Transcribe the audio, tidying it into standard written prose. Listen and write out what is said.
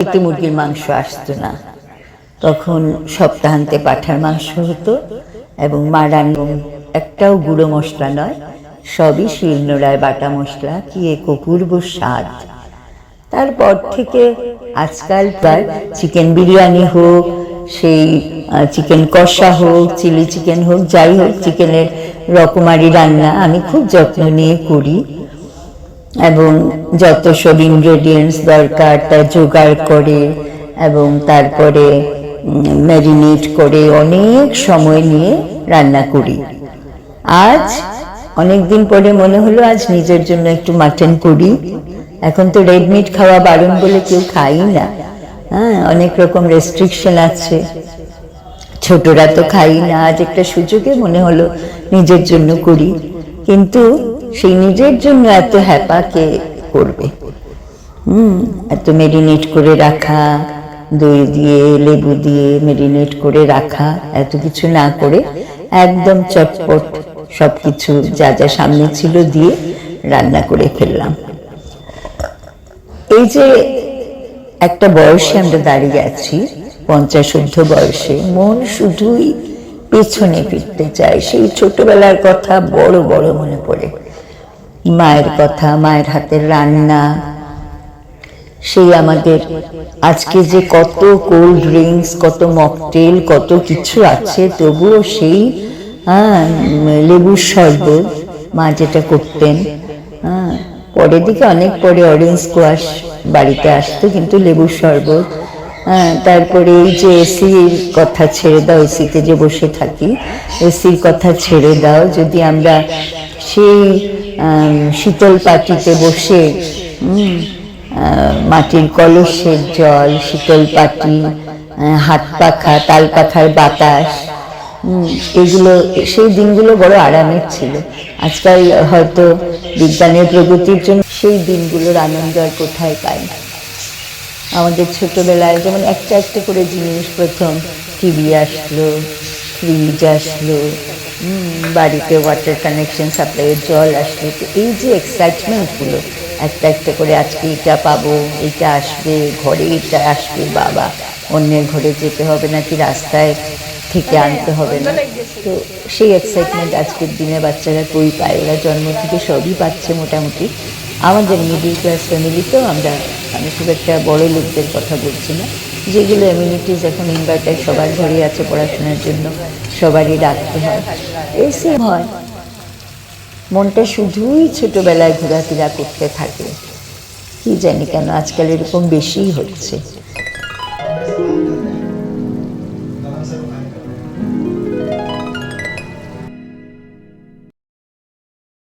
বাড়িতে মুরগির মাংস আসতো না, তখন সপ্তাহান্তে পাঁঠার মাংস হতো এবং মা রান্না একটাও গুঁড়ো মশলা নয়, সবই শিলনোড়ায় বাটা মশলা, কি এক অপূর্ব স্বাদ। তারপর থেকে আজকাল প্রায় চিকেন বিরিয়ানি হোক, সেই চিকেন কষা হোক, চিলি চিকেন হোক, যাই হোক, চিকেনের রকমারি রান্না আমি খুব যত্ন নিয়ে করি এবং যত সব ইনগ্রেডিয়েন্টস দরকার তা জোগাড় করে এবং তারপরে ম্যারিনেট করে অনেক সময় নিয়ে রান্না করি। আজ অনেকদিন পরে মনে হলো আজ নিজের জন্য একটু মাটন করি। এখন তো রেড মিট খাওয়া বারণ বলে কেউ খাই না, হ্যাঁ, অনেক রকম রেস্ট্রিকশন আছে, ছোটরা তো খাই না। আজ একটা সুযোগে মনে হলো নিজের জন্য করি, কিন্তু সেই নিজের জন্য এত হ্যাপা কে করবে? এত মেরিনেট করে রাখা, দই দিয়ে লেবু দিয়ে মেরিনেট করে রাখা, এত কিছু না করে একদম চটপট সবকিছু যা যা সামনে ছিল দিয়ে রান্না করে ফেললাম। এই যে একটা বয়সে আমরা দাঁড়িয়ে আছি, 50 বয়সে, মন শুধুই পেছনে ফিরতে চায়। সেই ছোটবেলার কথা বড় বড় মনে পড়ে, মায়ের কথা, মায়ের হাতের রান্না, সেই আমাদের আজকে যে কত কোল্ড ড্রিঙ্কস, কত মকটেল, কত কিছু আছে, তবুও সেই লেবুর শরবত মা যেটা করতেন। পরের দিকে অনেক পরে অরেঞ্জ স্কোয়াশ বাড়িতে আসতো, কিন্তু লেবুর শরবত। তারপরে এই যে এসির কথা ছেড়ে দাও, এসিতে যে বসে থাকি, এসির কথা ছেড়ে দাও, যদি আমরা সেই শীতল পাটিতে বসে মাটির কলসের জল, শীতল পাটি, হাত পাখা, তাল পাখার বাতাস, এগুলো, সেই দিনগুলো বড় আরামের ছিল। আজকাল হয়তো বিজ্ঞানের প্রগতির জন্য সেই দিনগুলোর আনন্দ আর কোথায় পাই। আমাদের ছোটবেলায় যেমন একটা একটা করে জিনিস, প্রথম টিভি আসলো, ফ্রিজ আসলো, বাড়িতে ওয়াটার কানেকশন, সাপ্লাইয়ের জল আসলো, তো এই যে এক্সাইটমেন্টগুলো একটা একটা করে, আজকে এটা পাবো, এটা আসবে ঘরে, এটা আসবে, বাবা অন্যের ঘরে যেতে হবে নাকি রাস্তায় থেকে আনতে হবে না, তো সেই এক্সাইটমেন্ট আজকের দিনে বাচ্চারা কই পায়? ওরা জন্ম থেকে সবই পাচ্ছে মোটামুটি। আমাদের মিডিল ক্লাস ফ্যামিলিতেও আমি খুব একটা বড় লোকদের কথা বলছি না, যেগুলো এমিউনিটিস এখন ইনভার্টার সবার ঘরে আছে, পড়াশোনার জন্য সবারই রাখতে হয়, এসে হয়, মনটা শুধুই ছোটবেলায় ঘোরাফেরা করতে থাকে। কি জানি কেন আজকাল এরকম বেশিই হচ্ছে।